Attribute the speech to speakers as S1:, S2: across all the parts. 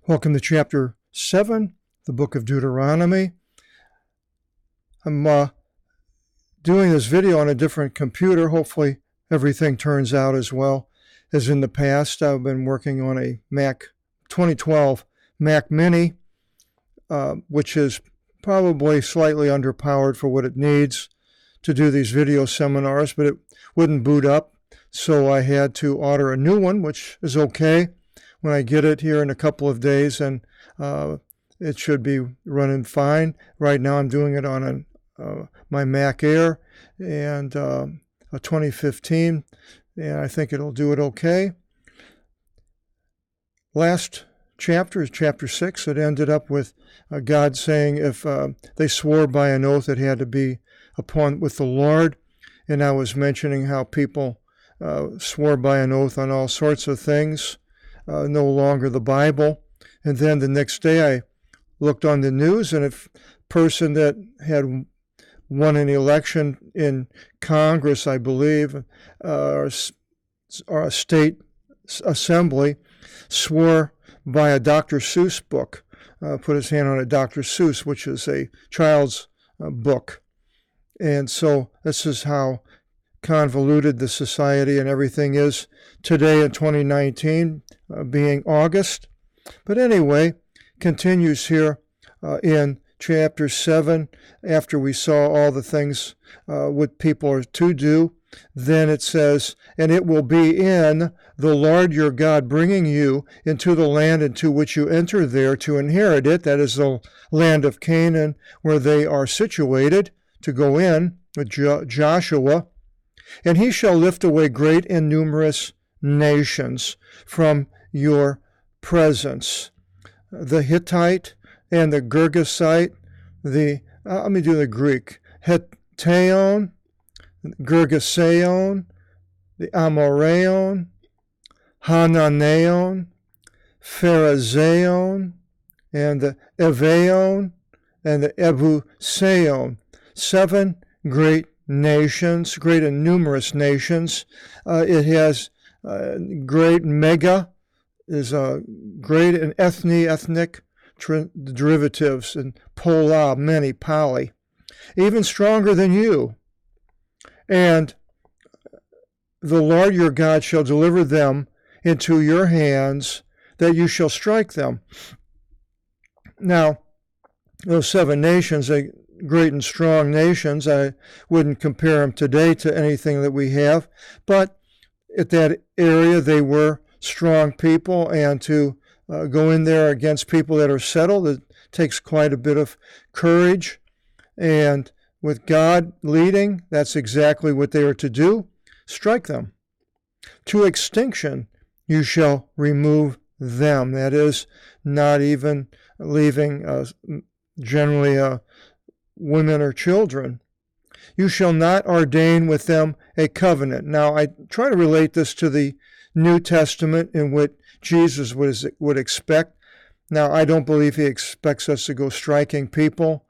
S1: Welcome to Chapter 7, the book of Deuteronomy. I'm doing this video on a different computer. Hopefully everything turns out as well as in the past. I've been working on a 2012 Mac Mini, which is probably slightly underpowered for what it needs to do these video seminars, but it wouldn't boot up, so I had to order a new one, which is okay. When I get it here in a couple of days, and it should be running fine. Right now I'm doing it on my Mac Air and a 2015, and I think it'll do it okay. Last chapter is chapter 6. It ended up with God saying if they swore by an oath, it had to be with the Lord. And I was mentioning how people swore by an oath on all sorts of things. No longer the Bible. And then the next day I looked on the news, and a person that had won an election in Congress, I believe, or a state assembly, swore by a Dr. Seuss book, put his hand on a Dr. Seuss, which is a child's book. And so this is how convoluted the society and everything is today in 2019, being August. But anyway, continues here in chapter 7. After we saw all the things what people are to do, then it says, and it will be in the Lord your God bringing you into the land into which you enter there to inherit it, that is the land of Canaan, where they are situated, to go in with Joshua. And he shall lift away great and numerous nations from your presence. The Hittite and the Girgasite, let me do the Greek, Hetteon, Girgaseon, the Amoreon, Hananeon, Phariseon, and the Eveon, and the Ebuseon. 7 great nations, great and numerous nations. It has great mega, is a great and ethnic derivatives, and pola, many, poly, even stronger than you. And the Lord your God shall deliver them into your hands, that you shall strike them. Now, those 7 nations, great and strong nations. I wouldn't compare them today to anything that we have, but at that area they were strong people, and to go in there against people that are settled, it takes quite a bit of courage. And with God leading, that's exactly what they are to do. Strike them. To extinction you shall remove them. That is, not even leaving generally women or children. You shall not ordain with them a covenant. Now, I try to relate this to the New Testament and what Jesus would expect. Now, I don't believe he expects us to go striking people.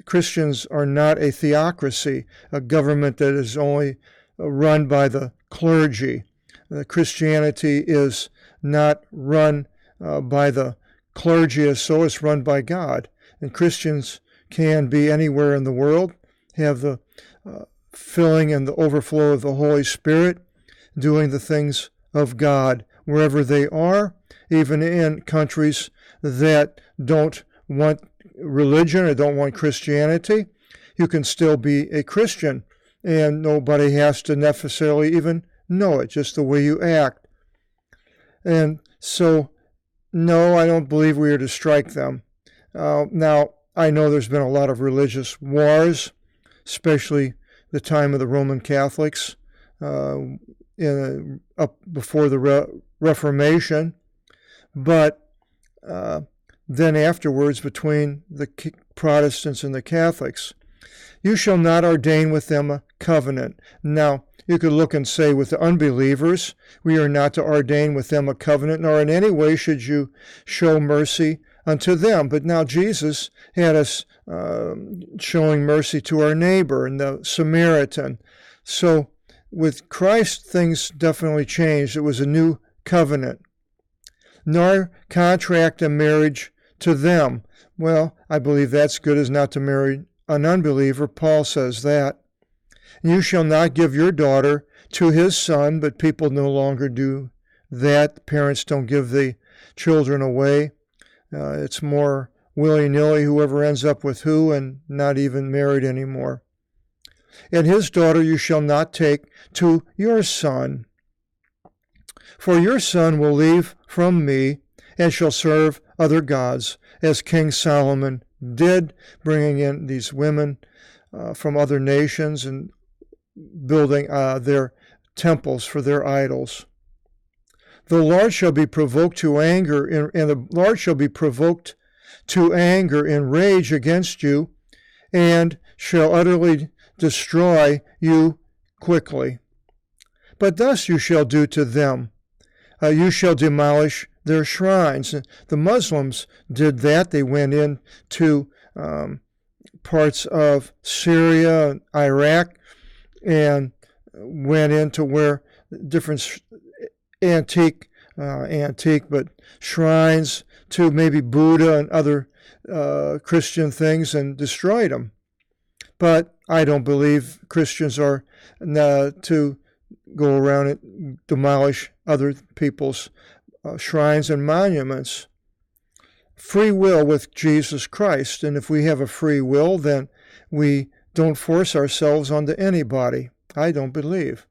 S1: Christians are not a theocracy, a government that is only run by the clergy. Christianity is not run by the clergy, so it's run by God. And Christians can be anywhere in the world, have the filling and the overflow of the Holy Spirit, doing the things of God wherever they are, even in countries that don't want religion or don't want Christianity. You can still be a Christian, and nobody has to necessarily even know it, just the way you act. And so, no, I don't believe we are to strike them. Now, I know there's been a lot of religious wars, especially the time of the Roman Catholics, up before the Reformation, but then afterwards between the Protestants and the Catholics. You shall not ordain with them a covenant. Now, you could look and say with the unbelievers, we are not to ordain with them a covenant, nor in any way should you show mercy unto them. But now Jesus had us showing mercy to our neighbor and the Samaritan. So with Christ, things definitely changed. It was a new covenant, nor contract a marriage to them. Well, I believe that's good as not to marry an unbeliever. Paul says that. You shall not give your daughter to his son, but people no longer do that. Parents don't give the children away. It's more willy-nilly, whoever ends up with who, and not even married anymore. And his daughter you shall not take to your son. For your son will leave from me and shall serve other gods, as King Solomon did, bringing in these women from other nations and building their temples for their idols. The Lord shall be provoked to anger, and the Lord shall be provoked to anger and rage against you, and shall utterly destroy you quickly. But thus you shall do to them. You shall demolish their shrines. The Muslims did that. They went into parts of Syria and Iraq and went into where different antique but shrines to maybe Buddha and other Christian things and destroyed them. But I don't believe Christians are to go around and demolish other people's shrines and monuments. Free will with Jesus Christ, and if we have a free will, then we don't force ourselves onto anybody. I don't believe.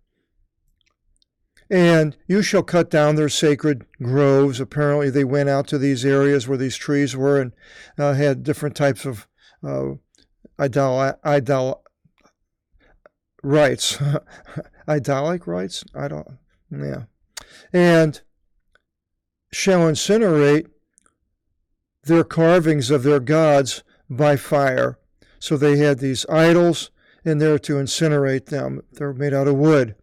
S1: And you shall cut down their sacred groves. Apparently they went out to these areas where these trees were and had different types of rites. Idolic rites? And shall incinerate their carvings of their gods by fire. So they had these idols, and they're to incinerate them. They're made out of wood.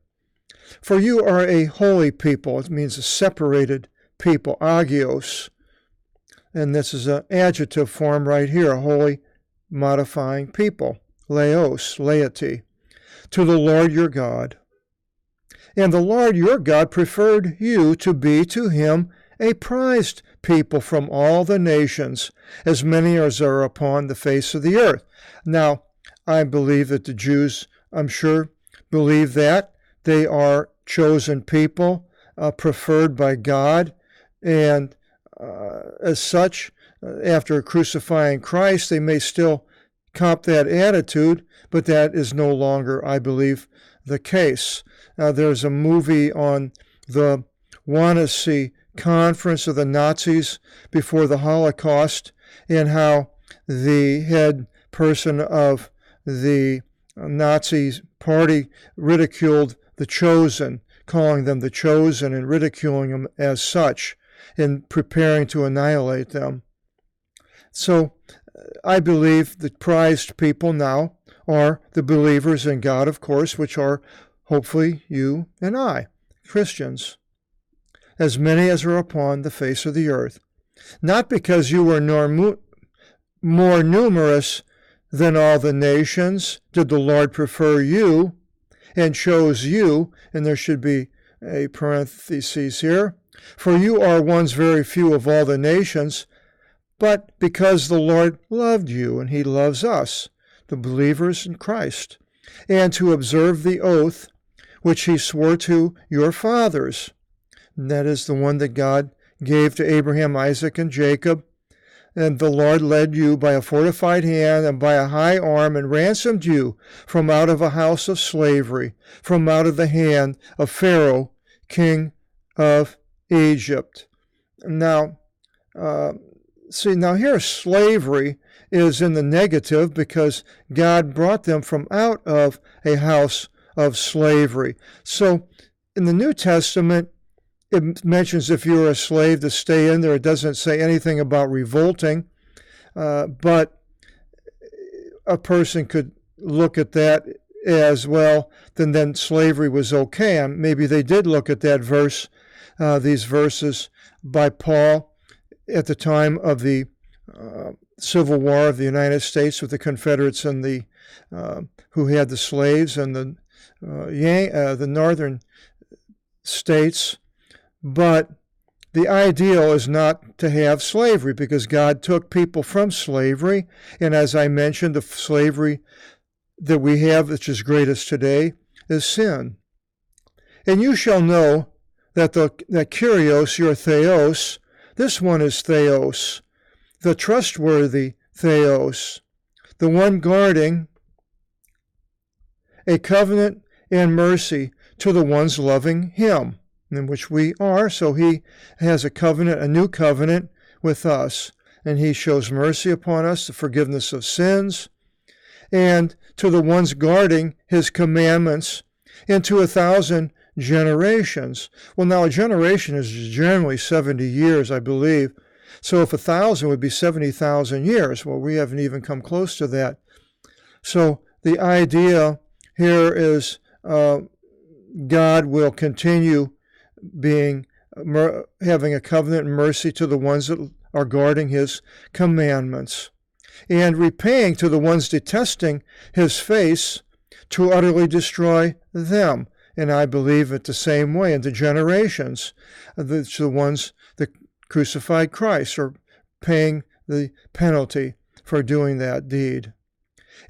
S1: For you are a holy people. It means a separated people, agios. And this is an adjective form right here, a holy modifying people, laos, laity, to the Lord your God. And the Lord your God preferred you to be to him a prized people from all the nations, as many as are upon the face of the earth. Now, I believe that the Jews, I'm sure, believe that. They are chosen people, preferred by God, and as such, after crucifying Christ, they may still cop that attitude, but that is no longer, I believe, the case. There's a movie on the Wannsee Conference of the Nazis before the Holocaust, and how the head person of the Nazi party ridiculed the chosen, calling them the chosen and ridiculing them as such, and preparing to annihilate them. So I believe the prized people now are the believers in God, of course, which are hopefully you and I, Christians, as many as are upon the face of the earth. Not because you were more numerous than all the nations did the Lord prefer you and chose you, and there should be a parenthesis here, for you are ones very few of all the nations, but because the Lord loved you, and he loves us, the believers in Christ, and to observe the oath which he swore to your fathers. And that is the one that God gave to Abraham, Isaac, and Jacob. And the Lord led you by a fortified hand and by a high arm and ransomed you from out of a house of slavery, from out of the hand of Pharaoh, king of Egypt. Now, here slavery is in the negative because God brought them from out of a house of slavery. So in the New Testament, it mentions if you're a slave to stay in there. It doesn't say anything about revolting, but a person could look at that as well, then slavery was okay. And maybe they did look at that verse, these verses by Paul at the time of the Civil War of the United States with the Confederates and the who had the slaves and the northern states. But the ideal is not to have slavery, because God took people from slavery. And as I mentioned, the slavery that we have, which is greatest today, is sin. And you shall know that that Kyrios, your Theos, this one is Theos, the trustworthy Theos, the one guarding a covenant and mercy to the ones loving him, in which we are. So he has a covenant, a new covenant with us, and he shows mercy upon us, the forgiveness of sins, and to the ones guarding his commandments, and to 1,000 generations. Well, now a generation is generally 70 years, I believe. So if 1,000 would be 70,000 years, well, we haven't even come close to that. So the idea here is God will continue having a covenant and mercy to the ones that are guarding his commandments, and repaying to the ones detesting his face, to utterly destroy them. And I believe it the same way in the generations. The ones that crucified Christ are paying the penalty for doing that deed.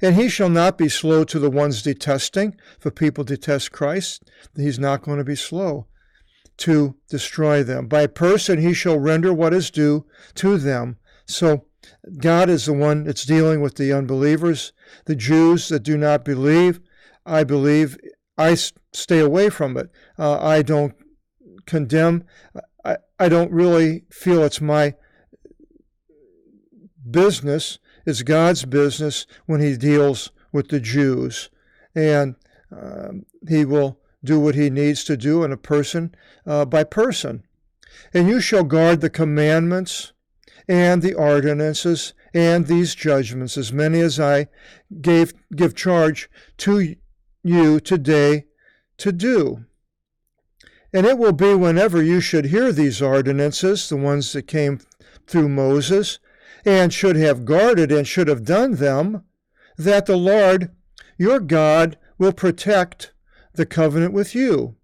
S1: And he shall not be slow to the ones detesting. If people detest Christ, he's not going to be slow to destroy them. By person he shall render what is due to them. So God is the one that's dealing with the unbelievers, the Jews that do not believe. I believe, I stay away from it. I don't condemn. I don't really feel it's my business. It's God's business when he deals with the Jews. And he will do what he needs to do in a person by person. And you shall guard the commandments and the ordinances and these judgments, as many as I give charge to you today to do. And it will be whenever you should hear these ordinances, the ones that came through Moses, and should have guarded and should have done them, that the Lord your God will protect the covenant with you,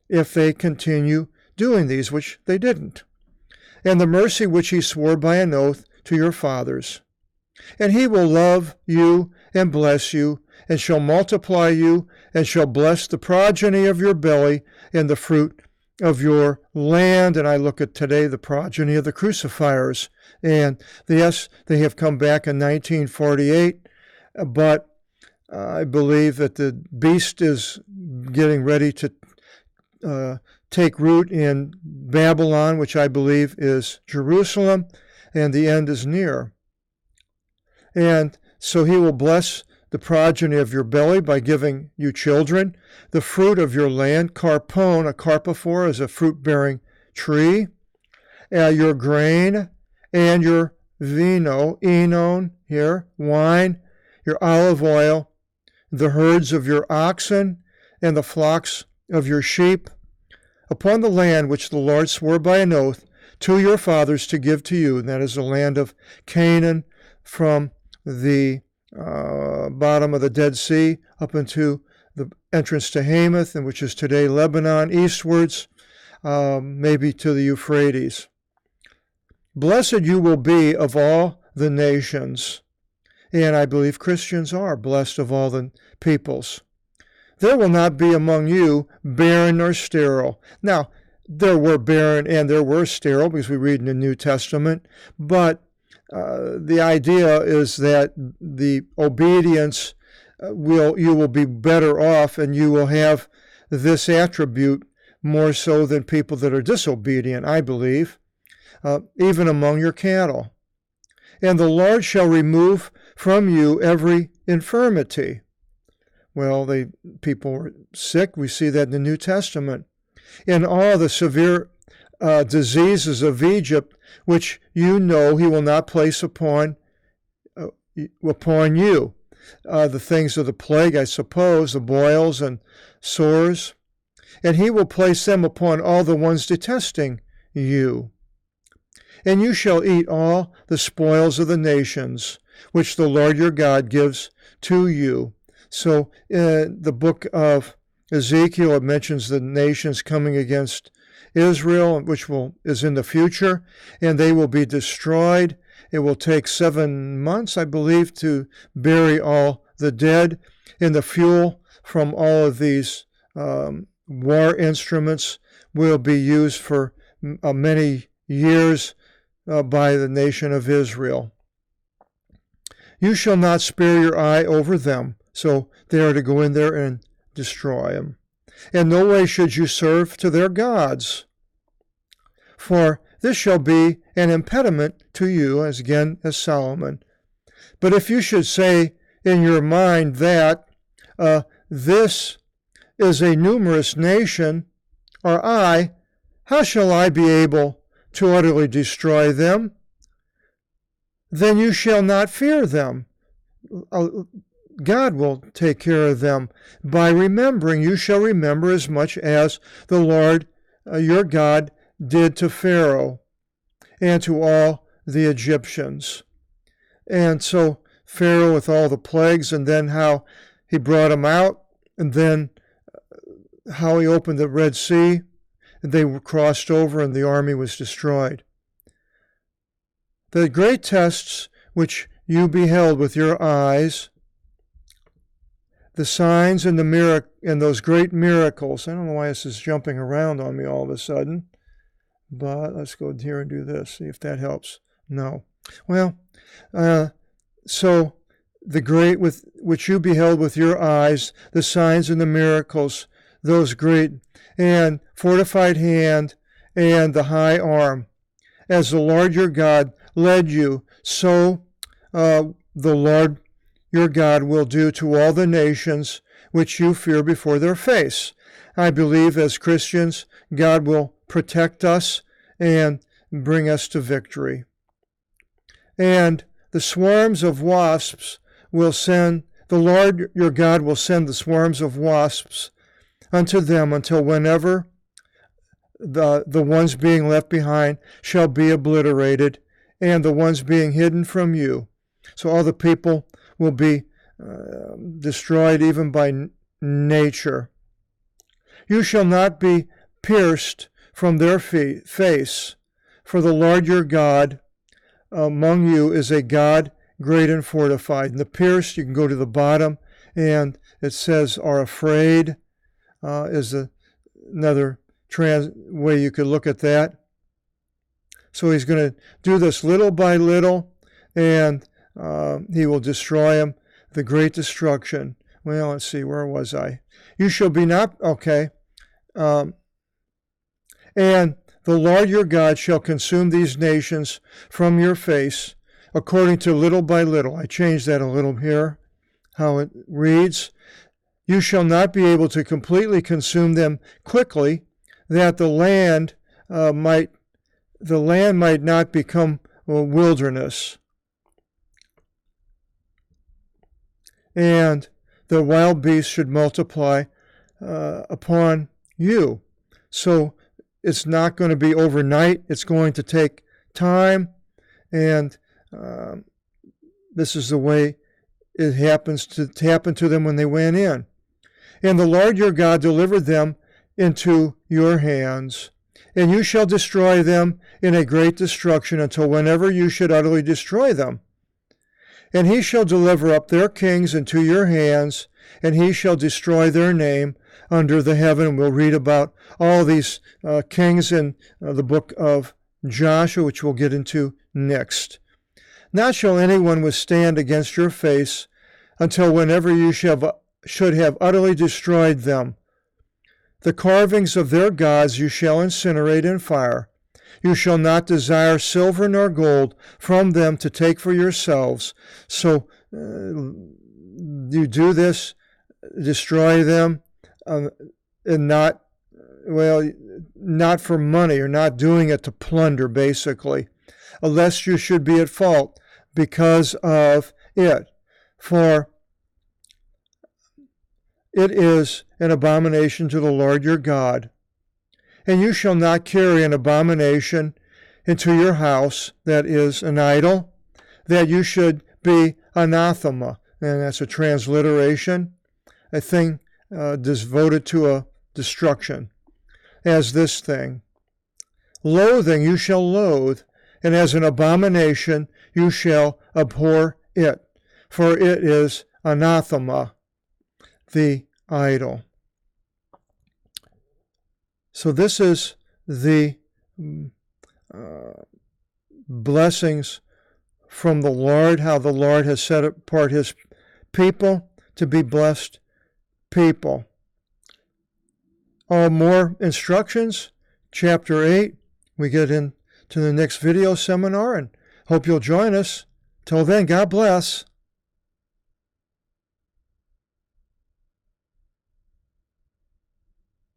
S1: if they continue doing these, which they didn't, and the mercy which he swore by an oath to your fathers. And he will love you and bless you, and shall multiply you, and shall bless the progeny of your belly and the fruit of your land. And I look at today the progeny of the crucifiers. And yes, they have come back in 1948, but I believe that the beast is getting ready to take root in Babylon, which I believe is Jerusalem, and the end is near. And so he will bless the progeny of your belly by giving you children, the fruit of your land, carpon, a carpophore is a fruit-bearing tree, your grain, and your vino, enon here, wine, your olive oil, the herds of your oxen, and the flocks of your sheep, upon the land which the Lord swore by an oath to your fathers to give to you, and that is the land of Canaan, from the bottom of the Dead Sea up into the entrance to Hamath, and which is today Lebanon, eastwards, maybe to the Euphrates. Blessed you will be of all the nations, and I believe Christians are blessed of all the peoples. There will not be among you barren nor sterile. Now, there were barren and there were sterile, because we read in the New Testament, but the idea is that the obedience you will be better off, and you will have this attribute more so than people that are disobedient, I believe, even among your cattle. And the Lord shall remove from you every infirmity. Well, people were sick. We see that in the New Testament. And all the severe diseases of Egypt, which you know he will not place upon you. The things of the plague, I suppose, the boils and sores. And he will place them upon all the ones detesting you. And you shall eat all the spoils of the nations, which the Lord your God gives to you. So in the book of Ezekiel, it mentions the nations coming against Israel, which is in the future, and they will be destroyed. It will take 7 months, I believe, to bury all the dead, and the fuel from all of these war instruments will be used for many years by the nation of Israel. You shall not spare your eye over them, so they are to go in there and destroy them. In no way should you serve to their gods, for this shall be an impediment to you, as Solomon. But if you should say in your mind that this is a numerous nation, or how shall I be able to utterly destroy them? Then you shall not fear them. God will take care of them. By remembering, you shall remember as much as the Lord your God did to Pharaoh and to all the Egyptians. And so Pharaoh with all the plagues, and then how he brought them out, and then how he opened the Red Sea, and they were crossed over and the army was destroyed. The great tests which you beheld with your eyes, the signs and those great miracles. I don't know why this is jumping around on me all of a sudden, but let's go here and do this, see if that helps. No. Well, so the great which you beheld with your eyes, the signs and the miracles, those great and fortified hand and the high arm, as the Lord your God led you, so the Lord your God will do to all the nations which you fear before their face. I believe as Christians, God will protect us and bring us to victory. And the swarms of wasps the Lord your God will send the swarms of wasps unto them until whenever the ones being left behind shall be obliterated, and the ones being hidden from you. So all the people will be destroyed even by nature. You shall not be pierced from their face, for the Lord your God among you is a God great and fortified. And the pierced, you can go to the bottom, and it says are afraid, is another way you could look at that. So he's going to do this little by little, and he will destroy them, the great destruction. Well, let's see, where was I? You shall be not, okay. And the Lord your God shall consume these nations from your face, according to little by little. I changed that a little here, how it reads. You shall not be able to completely consume them quickly, that the land might not become a wilderness. And the wild beasts should multiply upon you. So it's not going to be overnight. It's going to take time. And this is the way it happened to them when they went in. And the Lord your God delivered them into your hands. And you shall destroy them in a great destruction until whenever you should utterly destroy them. And he shall deliver up their kings into your hands, and he shall destroy their name under the heaven. We'll read about all these kings in the book of Joshua, which we'll get into next. Not shall anyone withstand against your face until whenever you should have utterly destroyed them. The carvings of their gods you shall incinerate in fire. You shall not desire silver nor gold from them to take for yourselves. So you do this, destroy them, and not for money. You're not doing it to plunder, basically, unless you should be at fault because of it. For it is an abomination to the Lord your God. And you shall not carry an abomination into your house that is an idol, that you should be anathema. And that's a transliteration, a thing devoted to a destruction, as this thing. loathing you shall loathe, and as an abomination you shall abhor it, for it is anathema, the idol. So this is the blessings from the Lord, how the Lord has set apart his people to be blessed people. More instructions, chapter 8. We get into the next video seminar, and hope you'll join us. Till then, God bless.